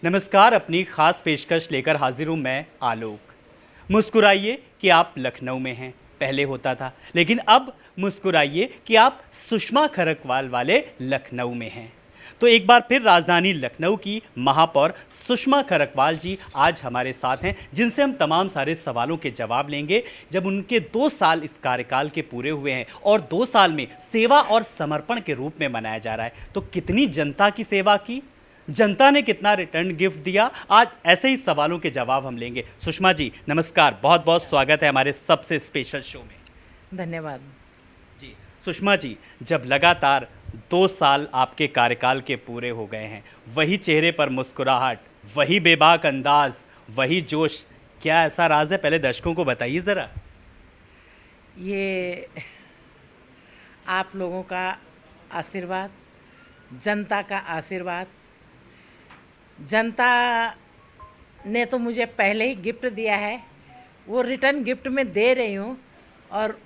नमस्कार, अपनी खास पेशकश लेकर हाजिर हूं मैं आलोक। मुस्कुराइए कि आप लखनऊ में हैं, पहले होता था, लेकिन अब मुस्कुराइए कि आप सुषमा खरकवाल वाले लखनऊ में हैं। तो एक बार फिर राजधानी लखनऊ की महापौर सुषमा खरकवाल जी आज हमारे साथ हैं, जिनसे हम तमाम सारे सवालों के जवाब लेंगे। जब उनके 2 साल इस कार्यकाल के पूरे हुए हैं और 2 साल में सेवा और समर्पण के रूप में मनाया जा रहा है, तो कितनी जनता की सेवा की, जनता ने कितना रिटर्न गिफ्ट दिया, आज ऐसे ही सवालों के जवाब हम लेंगे। सुषमा जी नमस्कार, बहुत बहुत स्वागत है हमारे सबसे स्पेशल शो में। धन्यवाद जी सुषमा जी, जब लगातार 2 साल आपके कार्यकाल के पूरे हो गए हैं, वही चेहरे पर मुस्कुराहट, वही बेबाक अंदाज, वही जोश, क्या ऐसा राज है? पहले दर्शकों को बताइए ज़रा। ये आप लोगों का आशीर्वाद, जनता का आशीर्वाद। जनता ने तो मुझे पहले ही गिफ्ट दिया है, वो रिटर्न गिफ्ट में दे रही हूँ, और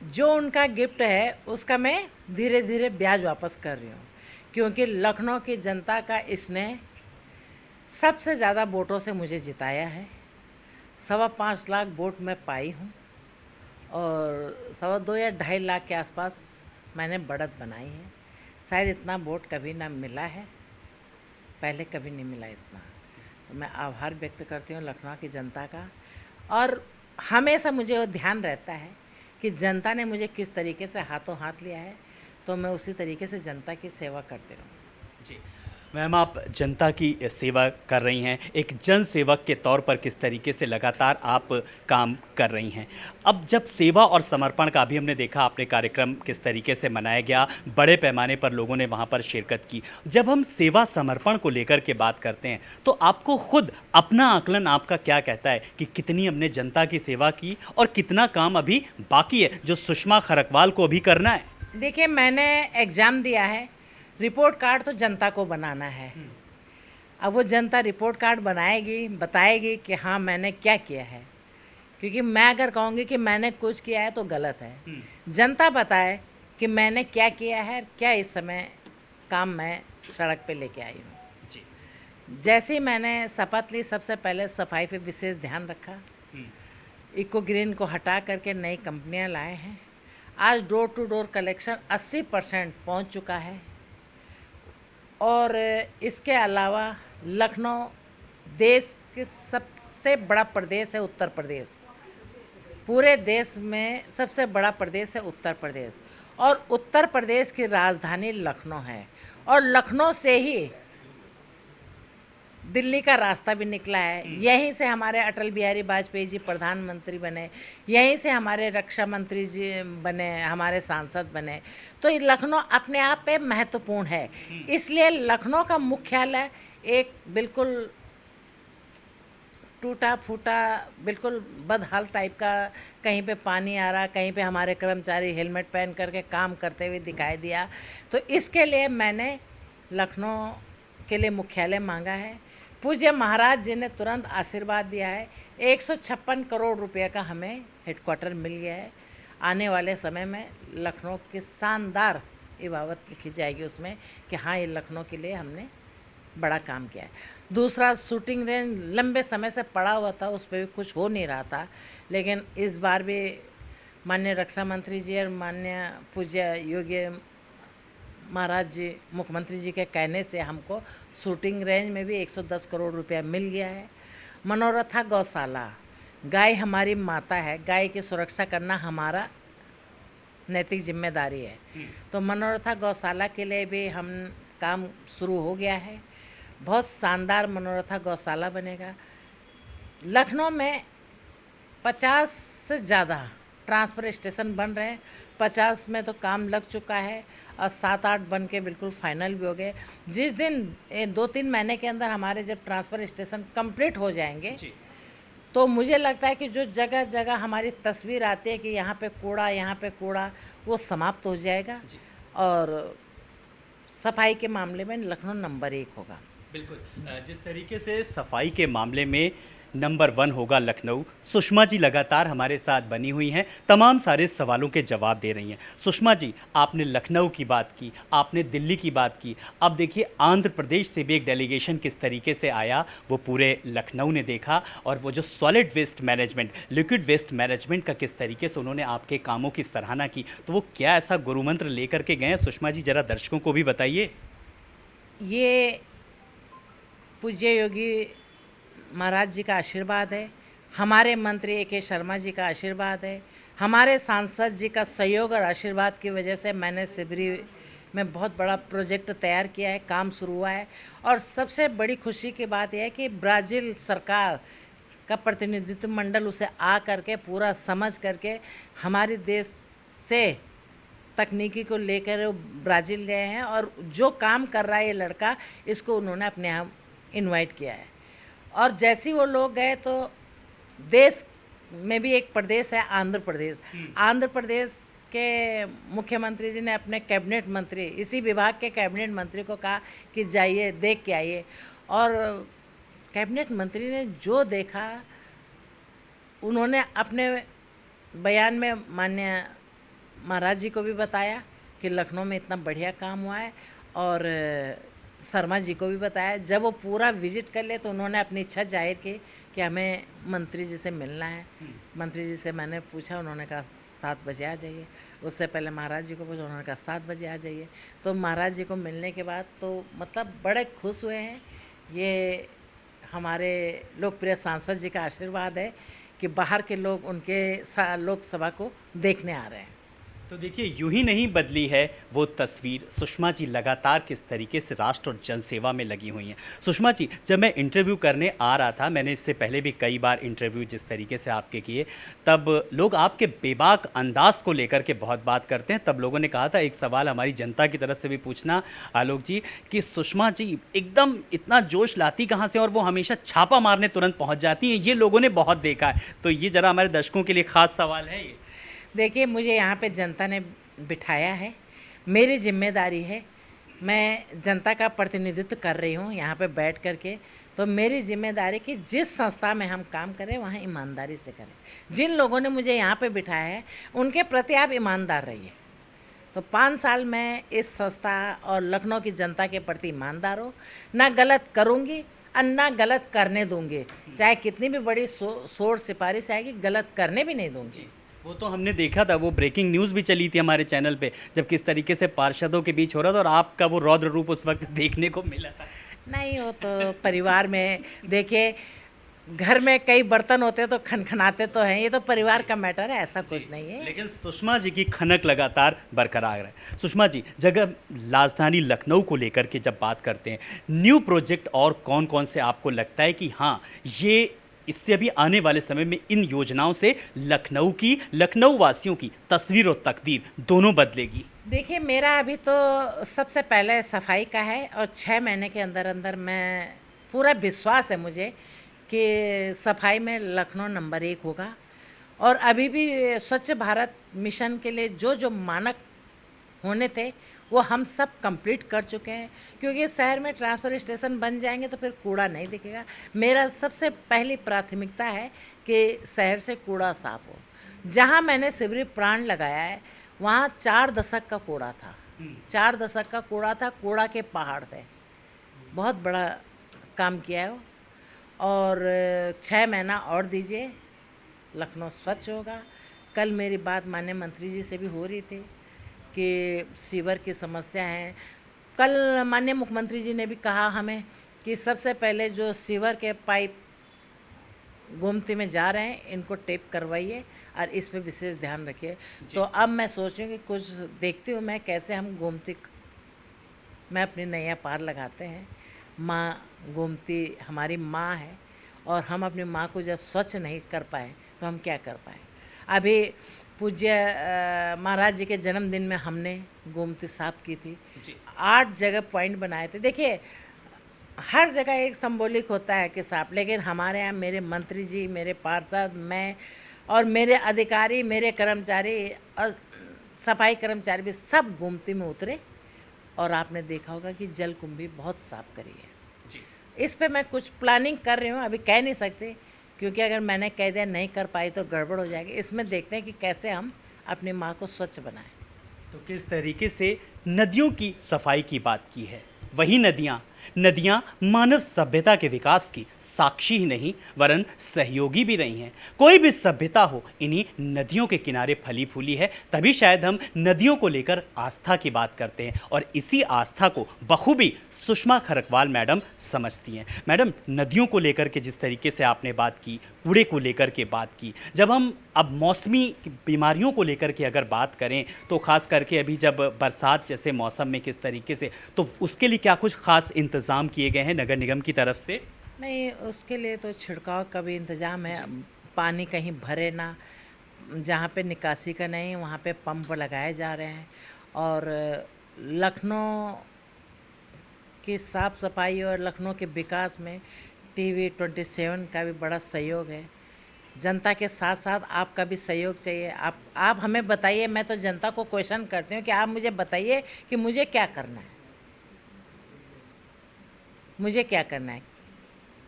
जो उनका गिफ्ट है उसका मैं धीरे धीरे ब्याज वापस कर रही हूँ, क्योंकि लखनऊ की जनता का इसने सबसे ज़्यादा वोटों से मुझे जिताया है। 5.25 लाख वोट मैं पाई हूँ, और 2.25 या 2.5 लाख के आसपास मैंने बढ़त बनाई है। शायद इतना वोट कभी ना मिला है, पहले कभी नहीं मिला इतना। तो मैं आभार व्यक्त करती हूँ लखनऊ की जनता का, और हमेशा मुझे वो ध्यान रहता है कि जनता ने मुझे किस तरीके से हाथों हाथ लिया है, तो मैं उसी तरीके से जनता की सेवा करती रहूँ। जी मैम, आप जनता की सेवा कर रही हैं, एक जन सेवक के तौर पर किस तरीके से लगातार आप काम कर रही हैं। अब जब सेवा और समर्पण का भी हमने देखा, आपने कार्यक्रम किस तरीके से मनाया गया, बड़े पैमाने पर लोगों ने वहाँ पर शिरकत की। जब हम सेवा समर्पण को लेकर के बात करते हैं, तो आपको खुद अपना आकलन आपका क्या कहता है कि कितनी हमने जनता की सेवा की और कितना काम अभी बाकी है जो सुषमा खरकवाल को अभी करना है? देखिए, मैंने एग्ज़ाम दिया है, रिपोर्ट कार्ड तो जनता को बनाना है। अब वो जनता रिपोर्ट कार्ड बनाएगी, बताएगी कि हाँ मैंने क्या किया है, क्योंकि मैं अगर कहूँगी कि मैंने कुछ किया है तो गलत है। जनता बताए कि मैंने क्या किया है, क्या इस समय काम मैं सड़क पे लेके आई हूँ। जी जैसे ही मैंने शपथ ली, सबसे पहले सफाई पे विशेष ध्यान रखा। इको ग्रीन को हटा करके नई कंपनियाँ लाए हैं। आज डोर टू डोर कलेक्शन 80% पहुँच चुका है, और इसके अलावा लखनऊ देश के सबसे बड़ा प्रदेश है उत्तर प्रदेश। पूरे देश में सबसे बड़ा प्रदेश है उत्तर प्रदेश, और उत्तर प्रदेश की राजधानी लखनऊ है, और लखनऊ से ही दिल्ली का रास्ता भी निकला है। यहीं से हमारे अटल बिहारी वाजपेयी जी प्रधानमंत्री बने, यहीं से हमारे रक्षा मंत्री जी बने, हमारे सांसद बने। तो ये लखनऊ अपने आप पे महत्वपूर्ण है। इसलिए लखनऊ का मुख्यालय एक बिल्कुल टूटा फूटा, बिल्कुल बदहाल टाइप का, कहीं पे पानी आ रहा, कहीं पे हमारे कर्मचारी हेलमेट पहन करके काम करते हुए दिखाई दिया। तो इसके लिए मैंने लखनऊ के लिए मुख्यालय मांगा है। पूज्य महाराज जी ने तुरंत आशीर्वाद दिया है। 156 करोड़ रुपए का हमें हेडक्वार्टर मिल गया है। आने वाले समय में लखनऊ की शानदार इबावत लिखी जाएगी उसमें कि हाँ, ये लखनऊ के लिए हमने बड़ा काम किया है। दूसरा, शूटिंग रेंज लंबे समय से पड़ा हुआ था, उस पर भी कुछ हो नहीं रहा था, लेकिन इस बार भी माननीय रक्षा मंत्री जी और माननीय पूज्य योगी महाराज जी मुख्यमंत्री जी के कहने से हमको शूटिंग रेंज में भी 110 करोड़ रुपया मिल गया है। मनोरथा गौशाला, गाय हमारी माता है, गाय की सुरक्षा करना हमारा नैतिक जिम्मेदारी है। तो मनोरथा गौशाला के लिए भी हम काम शुरू हो गया है। बहुत शानदार मनोरथा गौशाला बनेगा। लखनऊ में 50 से ज़्यादा ट्रांसफ़र स्टेशन बन रहे हैं। 50 में तो काम लग चुका है, और 7-8 बन के बिल्कुल फाइनल भी हो गए। जिस दिन 2-3 महीने के अंदर हमारे जब ट्रांसफ़र स्टेशन कंप्लीट हो जाएंगे, तो मुझे लगता है कि जो जगह जगह हमारी तस्वीर आती है कि यहाँ पे कूड़ा, यहाँ पे कूड़ा, वो समाप्त हो जाएगा, और सफाई के मामले में लखनऊ नंबर 1 होगा। बिल्कुल, जिस तरीके से सफाई के मामले में नंबर 1 होगा लखनऊ। सुषमा जी लगातार हमारे साथ बनी हुई हैं, तमाम सारे सवालों के जवाब दे रही हैं। सुषमा जी, आपने लखनऊ की बात की, आपने दिल्ली की बात की, अब देखिए आंध्र प्रदेश से भी एक डेलीगेशन किस तरीके से आया, वो पूरे लखनऊ ने देखा, और वो जो solid waste management, liquid waste management का किस तरीके से उन्होंने आपके कामों की सराहना की, तो वो क्या ऐसा गुरुमंत्र लेकर के गए हैं सुषमा जी, जरा दर्शकों को भी बताइए। ये पूज्य योगी महाराज जी का आशीर्वाद है, हमारे मंत्री A.K. शर्मा जी का आशीर्वाद है, हमारे सांसद जी का सहयोग और आशीर्वाद की वजह से मैंने सिबरी में बहुत बड़ा प्रोजेक्ट तैयार किया है, काम शुरू हुआ है। और सबसे बड़ी खुशी की बात यह है कि ब्राज़ील सरकार का प्रतिनिधित्व मंडल उसे आ करके पूरा समझ करके हमारे देश से तकनीकी को लेकर वो ब्राज़ील गए हैं, और जो काम कर रहा है ये लड़का, इसको उन्होंने अपने यहाँ इनवाइट किया है। और जैसे ही वो लोग गए तो देश में भी एक प्रदेश है आंध्र प्रदेश, आंध्र प्रदेश के मुख्यमंत्री जी ने अपने कैबिनेट मंत्री, इसी विभाग के कैबिनेट मंत्री को कहा कि जाइए देख के आइए, और कैबिनेट मंत्री ने जो देखा, उन्होंने अपने बयान में माननीय महाराज जी को भी बताया कि लखनऊ में इतना बढ़िया काम हुआ है, और शर्मा जी को भी बताया। जब वो पूरा विजिट कर ले तो उन्होंने अपनी इच्छा जाहिर की कि हमें मंत्री जी से मिलना है। मंत्री जी से मैंने पूछा, उन्होंने कहा 7 बजे आ जाइए। उससे पहले महाराज जी को पूछा, उन्होंने कहा 7 बजे आ जाइए। तो महाराज जी को मिलने के बाद तो मतलब बड़े खुश हुए हैं। ये हमारे लोकप्रिय सांसद जी का आशीर्वाद है कि बाहर के लोग उनके लोकसभा को देखने आ रहे हैं। तो देखिए, यूं ही नहीं बदली है वो तस्वीर। सुषमा जी लगातार किस तरीके से राष्ट्र और जनसेवा में लगी हुई हैं। सुषमा जी, जब मैं इंटरव्यू करने आ रहा था, मैंने इससे पहले भी कई बार इंटरव्यू जिस तरीके से आपके किए, तब लोग आपके बेबाक अंदाज को लेकर के बहुत बात करते हैं। तब लोगों ने कहा था, एक सवाल हमारी जनता की तरफ से भी पूछना आलोक जी, कि सुषमा जी एकदम इतना जोश लाती कहाँ से, और वो हमेशा छापा मारने तुरंत पहुँच जाती हैं, ये लोगों ने बहुत देखा है। तो ये ज़रा हमारे दर्शकों के लिए ख़ास सवाल है ये। देखिए, मुझे यहाँ पे जनता ने बिठाया है, मेरी जिम्मेदारी है, मैं जनता का प्रतिनिधित्व कर रही हूँ यहाँ पे बैठ कर के। तो मेरी जिम्मेदारी कि जिस संस्था में हम काम करें वहाँ ईमानदारी से करें। जिन लोगों ने मुझे यहाँ पे बिठाया है उनके प्रति आप ईमानदार रहिए। तो 5 साल मैं इस संस्था और लखनऊ की जनता के प्रति ईमानदार हूँ, ना गलत करूँगी और ना गलत करने दूँगी। चाहे कितनी भी बड़ी शोर सिफारिश आएगी, गलत करने भी नहीं दूँगी। वो तो हमने देखा था, वो ब्रेकिंग न्यूज़ भी चली थी हमारे चैनल पे, जब किस तरीके से पार्षदों के बीच हो रहा था और आपका वो रौद्र रूप उस वक्त देखने को मिला था। नहीं, वो तो परिवार में देखिए, घर में कई बर्तन होते तो खनखनाते तो हैं, ये तो परिवार का मैटर है, ऐसा कुछ नहीं है। लेकिन सुषमा जी की खनक लगातार बरकरार है। सुषमा जी, जगह राजधानी लखनऊ को लेकर के जब बात करते हैं, न्यू प्रोजेक्ट और कौन कौन से आपको लगता है कि हाँ, ये इससे अभी आने वाले समय में इन योजनाओं से लखनऊ की, लखनऊ वासियों की तस्वीर और तकदीर दोनों बदलेगी? देखिए, मेरा अभी तो सबसे पहले सफाई का है, और 6 महीने के अंदर अंदर मैं पूरा विश्वास है मुझे कि सफाई में लखनऊ नंबर 1 होगा। और अभी भी स्वच्छ भारत मिशन के लिए जो जो मानक होने थे वो हम सब कंप्लीट कर चुके हैं, क्योंकि शहर में ट्रांसफ़र स्टेशन बन जाएंगे तो फिर कूड़ा नहीं दिखेगा। मेरा सबसे पहली प्राथमिकता है कि शहर से कूड़ा साफ हो। जहां मैंने शिविर प्राण लगाया है वहां 4 दशक का कूड़ा था, 4 दशक का कूड़ा था, कूड़ा के पहाड़ थे। बहुत बड़ा काम किया है वो। और 6 महीना और दीजिए, लखनऊ स्वच्छ होगा। कल मेरी बात माननीय मंत्री जी से भी हो रही थी कि सीवर की समस्या है। कल माननीय मुख्यमंत्री जी ने भी कहा हमें कि सबसे पहले जो सीवर के पाइप गोमती में जा रहे हैं इनको टेप करवाइए और इस पे विशेष ध्यान रखिए। तो अब मैं सोच रही हूँ कि कुछ देखती हूँ मैं कैसे हम गोमती में अपनी नैया पार लगाते हैं। माँ गोमती हमारी माँ है, और हम अपनी माँ को जब स्वच्छ नहीं कर पाए तो हम क्या कर पाए। अभी पूज्य महाराज जी के जन्मदिन में हमने गोमती साफ की थी, 8 जगह पॉइंट बनाए थे। देखिए, हर जगह एक सिंबॉलिक होता है कि साफ, लेकिन हमारे यहाँ मेरे मंत्री जी, मेरे पार्षद, मैं और मेरे अधिकारी, मेरे कर्मचारी और सफाई कर्मचारी भी सब गोमती में उतरे, और आपने देखा होगा कि जल कुंभ भी बहुत साफ करी है। इस पे मैं कुछ प्लानिंग कर रही हूँ, अभी कह नहीं सकते क्योंकि अगर मैंने कह दिया नहीं कर पाई तो गड़बड़ हो जाएगी। इसमें देखते हैं कि कैसे हम अपनी माँ को स्वच्छ बनाएं। तो किस तरीके से नदियों की सफाई की बात की है, वही नदियाँ नदियाँ मानव सभ्यता के विकास की साक्षी ही नहीं वरन सहयोगी भी रही हैं। कोई भी सभ्यता हो इन्हीं नदियों के किनारे फली फूली है, तभी शायद हम नदियों को लेकर आस्था की बात करते हैं और इसी आस्था को बखूबी सुषमा खरकवाल मैडम समझती हैं। मैडम, नदियों को लेकर के जिस तरीके से आपने बात की, कूड़े को लेकर के बात की, जब हम अब मौसमी बीमारियों को लेकर के अगर बात करें तो ख़ास करके अभी जब बरसात जैसे मौसम में किस तरीके से, तो उसके लिए क्या कुछ ख़ास इंतज़ाम किए गए हैं नगर निगम की तरफ से? नहीं, उसके लिए तो छिड़काव का भी इंतज़ाम है। पानी कहीं भरे ना, जहाँ पे निकासी का नहीं वहाँ पे पंप लगाए जा रहे हैं। और लखनऊ की साफ़ सफाई और लखनऊ के विकास में TV27 का भी बड़ा सहयोग है। जनता के साथ साथ आपका भी सहयोग चाहिए। आप हमें बताइए, मैं तो जनता को क्वेश्चन करती हूँ कि आप मुझे बताइए कि मुझे क्या करना है, मुझे क्या करना है।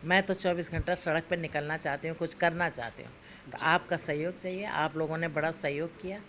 मैं तो 24 घंटा सड़क पर निकलना चाहती हूँ, कुछ करना चाहती हूँ, तो आपका सहयोग चाहिए। आप लोगों ने बड़ा सहयोग किया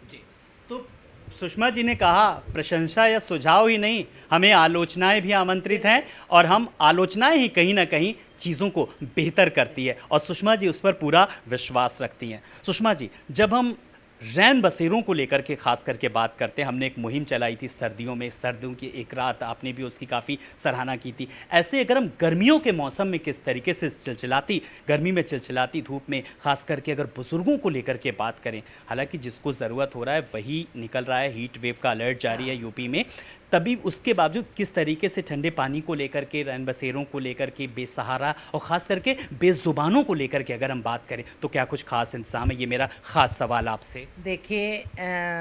जी। तो सुषमा जी ने कहा प्रशंसा या सुझाव ही नहीं, हमें आलोचनाएं भी आमंत्रित हैं और हम आलोचनाएं ही कहीं ना कहीं चीज़ों को बेहतर करती है और सुषमा जी उस पर पूरा विश्वास रखती हैं। सुषमा जी, जब हम रैन बसेरों को लेकर के खास करके बात करते हैं, हमने एक मुहिम चलाई थी सर्दियों में, सर्दियों की एक रात, आपने भी उसकी काफ़ी सराहना की थी। ऐसे अगर हम गर्मियों के मौसम में किस तरीके से चिलचिलाती गर्मी में, चिलचिलाती धूप में, खास करके अगर बुज़ुर्गों को लेकर के बात करें, हालांकि जिसको ज़रूरत हो रहा है वही निकल रहा है, हीट वेव का अलर्ट जारी है यूपी में, तभी उसके बावजूद किस तरीके से ठंडे पानी को लेकर के, रैन बसेरों को लेकर के, बेसहारा और ख़ास करके बेज़ुबानों को लेकर के अगर हम बात करें तो क्या कुछ खास इंतज़ाम है? ये मेरा ख़ास सवाल आपसे। देखिए,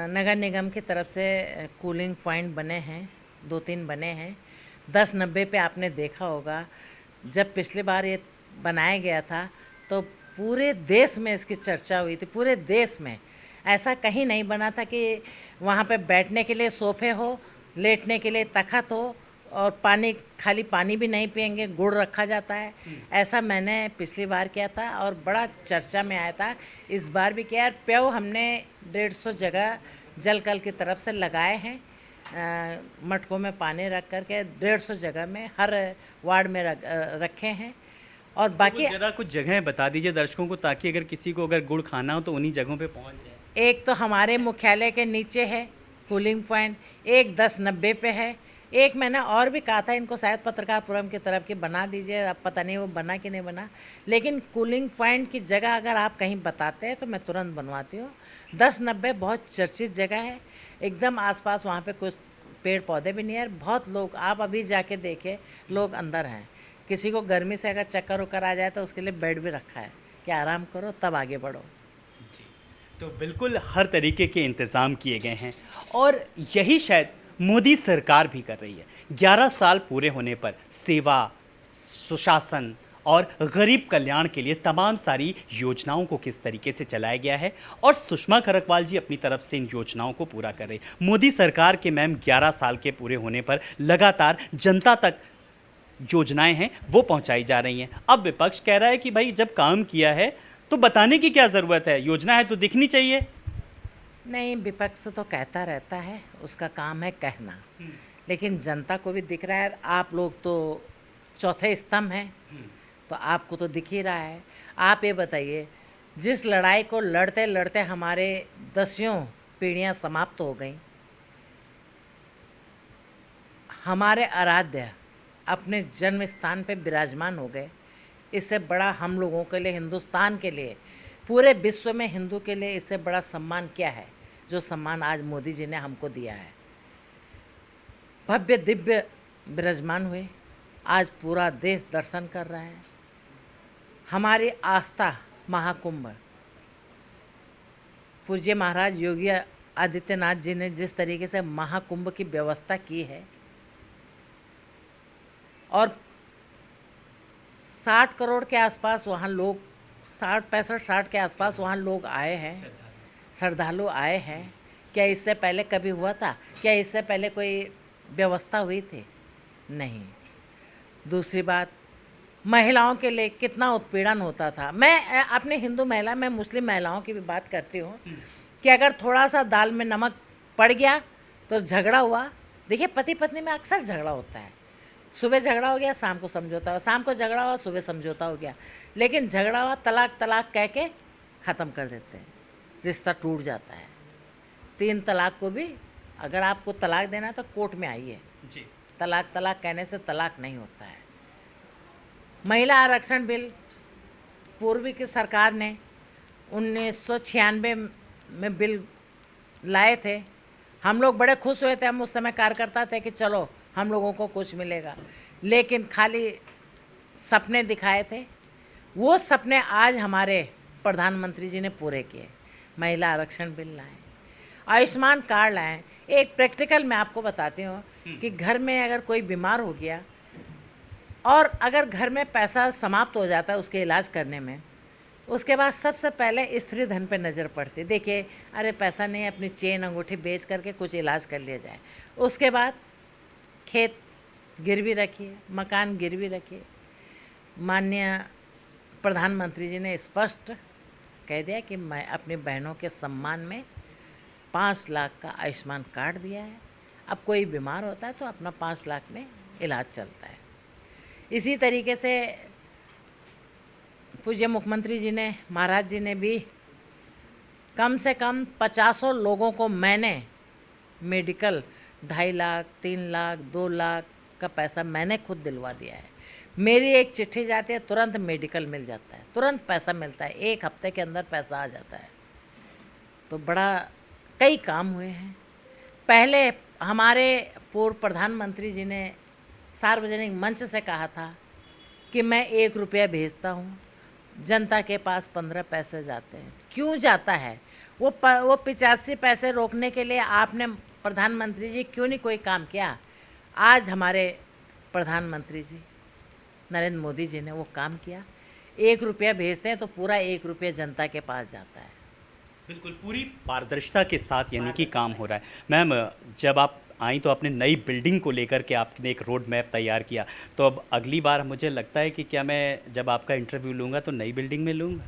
नगर निगम की तरफ से कूलिंग पॉइंट बने हैं, 2-3 बने हैं। 10-90 पे आपने देखा होगा, जब पिछली बार ये बनाया गया था तो पूरे देश में इसकी चर्चा हुई थी। पूरे देश में ऐसा कहीं नहीं बना था कि वहाँ पे बैठने के लिए सोफे हो, लेटने के लिए तख़्त हो और पानी, खाली पानी भी नहीं पियेंगे, गुड़ रखा जाता है। ऐसा मैंने पिछली बार किया था और बड़ा चर्चा में आया था। इस बार भी किया। पेव हमने 150 जगह जल कल की तरफ से लगाए हैं, मटकों में पानी रख कर के 150 जगह में हर वार्ड में रखे हैं। और बाकी जरा कुछ जगह बता दीजिए दर्शकों को, ताकि अगर किसी को अगर गुड़ खाना हो तो उन्हीं जगहों पे पहुंच जाए। एक तो हमारे मुख्यालय के नीचे है कूलिंग पॉइंट, एक 10-90 पे है, एक मैंने और भी कहा था इनको शायद पत्रकारपुरम की तरफ की बना दीजिए, अब पता नहीं वो बना कि नहीं बना, लेकिन कूलिंग पॉइंट की जगह अगर आप कहीं बताते हैं तो मैं तुरंत बनवाती हूँ। 10-90 बहुत चर्चित जगह है, एकदम आसपास वहाँ पे कुछ पेड़ पौधे भी नहीं है। बहुत लोग, आप अभी जाके देखिए, लोग अंदर हैं। किसी को गर्मी से अगर चक्कर उक्कर आ जाए तो उसके लिए बेड भी रखा है कि आराम करो तब आगे बढ़ो। जी, तो बिल्कुल हर तरीके के इंतज़ाम किए गए हैं और यही शायद मोदी सरकार भी कर रही है। 11 साल पूरे होने पर सेवा, सुशासन और गरीब कल्याण के लिए तमाम सारी योजनाओं को किस तरीके से चलाया गया है और सुषमा खरकवाल जी अपनी तरफ से इन योजनाओं को पूरा कर रही है। मोदी सरकार के मैम 11 साल के पूरे होने पर लगातार जनता तक योजनाएं हैं वो पहुंचाई जा रही हैं। अब विपक्ष कह रहा है कि भाई जब काम किया है तो बताने की क्या ज़रूरत है, योजना है तो दिखनी चाहिए। नहीं, विपक्ष तो कहता रहता है, उसका काम है कहना, लेकिन जनता को भी दिख रहा है। आप लोग तो चौथे स्तंभ हैं, तो आपको तो दिख ही रहा है। आप ये बताइए, जिस लड़ाई को लड़ते लड़ते हमारे 10 पीढ़ियाँ समाप्त हो गई, हमारे आराध्य अपने जन्म स्थान पे विराजमान हो गए, इससे बड़ा हम लोगों के लिए, हिंदुस्तान के लिए, पूरे विश्व में हिंदू के लिए इससे बड़ा सम्मान क्या है जो सम्मान आज मोदी जी ने हमको दिया है। भव्य दिव्य विराजमान हुए, आज पूरा देश दर्शन कर रहा है। हमारी आस्था महाकुंभ, पूज्य महाराज योगी आदित्यनाथ जी ने जिस तरीके से महाकुंभ की व्यवस्था की है और 60 करोड़ के आसपास वहाँ लोग, 60 के आसपास वहाँ लोग आए हैं, श्रद्धालु आए हैं। क्या इससे पहले कभी हुआ था? क्या इससे पहले कोई व्यवस्था हुई थी? नहीं। दूसरी बात, महिलाओं के लिए कितना उत्पीड़न होता था। मैं अपने हिंदू महिला, मैं मुस्लिम महिलाओं की भी बात करती हूँ कि अगर थोड़ा सा दाल में नमक पड़ गया तो झगड़ा हुआ। देखिए, पति पत्नी में अक्सर झगड़ा होता है। सुबह झगड़ा हो गया, शाम को समझौता हुआ, शाम को झगड़ा हुआ, सुबह समझौता हो गया, लेकिन झगड़ा हुआ तलाक तलाक कह के ख़त्म कर देते हैं, रिश्ता टूट जाता है। 3 तलाक को भी अगर आपको तलाक देना है तो कोर्ट में आइए जी। तलाक तलाक कहने से तलाक नहीं होता है। महिला आरक्षण बिल पूर्व की सरकार ने 1996 में बिल लाए थे। हम लोग बड़े खुश हुए थे, हम उस समय कार्यकर्ता थे कि चलो हम लोगों को कुछ मिलेगा, लेकिन खाली सपने दिखाए थे। वो सपने आज हमारे प्रधानमंत्री जी ने पूरे किए। महिला आरक्षण बिल लाए, आयुष्मान कार्ड लाए। एक प्रैक्टिकल मैं आपको बताती हूँ कि घर में अगर कोई बीमार हो गया और अगर घर में पैसा समाप्त हो जाता है उसके इलाज करने में, उसके बाद सबसे पहले स्त्री धन पे नज़र पड़ती। देखिए, अरे पैसा नहीं, अपनी चेन अंगूठी बेच करके कुछ इलाज कर लिया जाए। उसके बाद खेत गिरवी रखिए, मकान गिरवी रखिए। माननीय प्रधानमंत्री जी ने स्पष्ट कह दिया कि मैं अपनी बहनों के सम्मान में 5 लाख का आयुष्मान कार्ड दिया है। अब कोई बीमार होता है तो अपना 5 लाख में इलाज चलता है। इसी तरीके से पूज्य मुख्यमंत्री जी ने, महाराज जी ने भी कम से कम 50 लोगों को मैंने मेडिकल 2.5 लाख, 3 लाख, 2 लाख का पैसा मैंने खुद दिलवा दिया है। मेरी एक चिट्ठी जाती है, तुरंत मेडिकल मिल जाता है, तुरंत पैसा मिलता है, 1 हफ्ते के अंदर पैसा आ जाता है। तो बड़ा कई काम हुए हैं। पहले हमारे पूर्व प्रधानमंत्री जी ने सार्वजनिक मंच से कहा था कि मैं 1 रुपया भेजता हूँ, जनता के पास 15 पैसे जाते हैं। क्यों जाता है? वो 85 पैसे रोकने के लिए आपने प्रधानमंत्री जी क्यों नहीं कोई काम किया? आज हमारे प्रधानमंत्री जी नरेंद्र मोदी जी ने वो काम किया। 1 रुपया भेजते हैं तो पूरा 1 रुपया जनता के पास जाता है। बिल्कुल पूरी पारदर्शिता के साथ यानी कि काम हो रहा है। मैम, जब आप आई तो आपने नई बिल्डिंग को लेकर के आपने एक रोड मैप तैयार किया, तो अब अगली बार मुझे लगता है कि क्या मैं जब आपका इंटरव्यू लूँगा तो नई बिल्डिंग में लूँगा?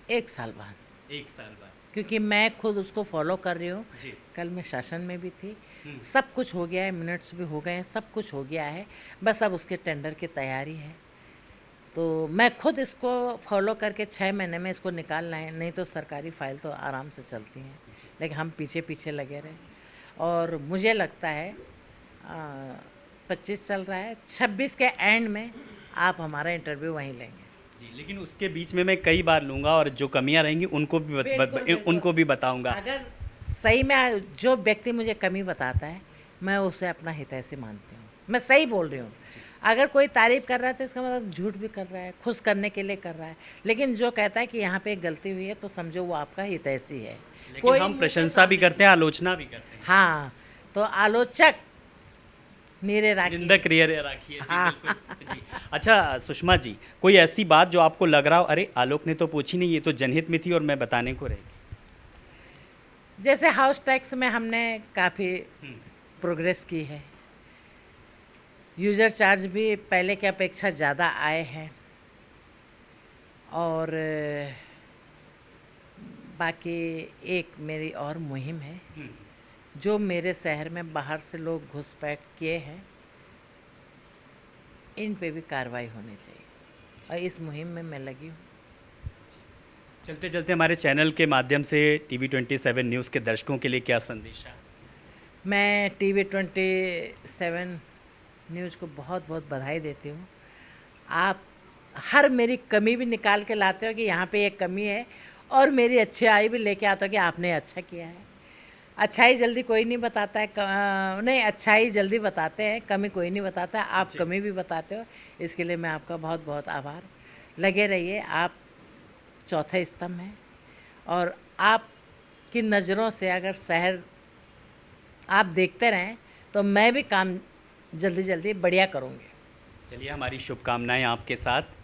1 साल बाद। 1 साल बाद। क्योंकि मैं खुद उसको फॉलो कर रही हूँ। जी। कल मैं शासन में भी थी, सब कुछ हो गया है, मिनट्स भी हो गए हैं, सब कुछ हो गया है, बस अब उसके टेंडर की तैयारी है। तो मैं खुद इसको फॉलो करके 6 महीने में इसको निकालना है, नहीं तो सरकारी फाइल तो आराम से चलती हैं, लेकिन हम पीछे पीछे लगे रहे। और मुझे लगता है 25 चल रहा है, 26 के एंड में आप हमारा इंटरव्यू वहीं लेंगे। जी, लेकिन उसके बीच में मैं कई बार लूँगा और जो कमियां रहेंगी उनको भी उनको भी बताऊंगा। अगर सही में जो व्यक्ति मुझे कमी बताता है मैं उसे अपना हितैषी मानती हूँ, मैं सही बोल रही हूँ। अगर कोई तारीफ कर रहा है तो इसका मतलब झूठ भी कर रहा है, खुश करने के लिए कर रहा है, लेकिन जो कहता है कि यहाँ पे एक गलती हुई है तो समझो वो आपका हितैषी है। लेकिन हम प्रशंसा भी करते हैं, आलोचना भी करते हैं। हाँ, तो आलोचक नीरे राखिए, निंदक नीरे राखिए। हाँ। जी। अच्छा सुषमा जी, कोई ऐसी बात जो आपको लग रहा हो अरे आलोक ने तो पूछी नहीं, ये तो जनहित में थी और मैं बताने को रहेगी? जैसे हाउस टैक्स में हमने काफ़ी प्रोग्रेस की है, यूज़र चार्ज भी पहले की अपेक्षा ज़्यादा आए हैं, और बाकी एक मेरी और मुहिम है, जो मेरे शहर में बाहर से लोग घुसपैठ किए हैं इन पे भी कार्रवाई होनी चाहिए, और इस मुहिम में मैं लगी हूँ। चलते चलते हमारे चैनल के माध्यम से TV27 न्यूज़ के दर्शकों के लिए क्या संदेश है? मैं TV27 न्यूज़ को बहुत बहुत बधाई देती हूँ। आप हर मेरी कमी भी निकाल के लाते हो कि यहाँ पे एक कमी है, और मेरी अच्छाई भी लेके आते हो कि आपने अच्छा किया है। अच्छाई जल्दी कोई नहीं बताता है, नहीं, अच्छाई जल्दी बताते हैं, कमी कोई नहीं बताता है। आप कमी भी बताते हो, इसके लिए मैं आपका बहुत बहुत आभार। लगे रहिए, आप चौथे स्तंभ हैं, और आपकी नज़रों से अगर शहर आप देखते रहें तो मैं भी काम जल्दी जल्दी बढ़िया करूँगी। चलिए, हमारी शुभकामनाएं आपके साथ।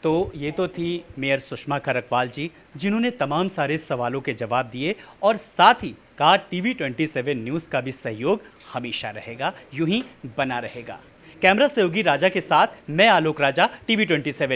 तो ये तो थी मेयर सुषमा खरकवाल जी, जिन्होंने तमाम सारे सवालों के जवाब दिए, और साथ ही कहा TV27 न्यूज़ का भी सहयोग हमेशा रहेगा, यूं ही बना रहेगा। कैमरा सहयोगी राजा के साथ मैं आलोक राजा, टीवी 27 न्यूज़।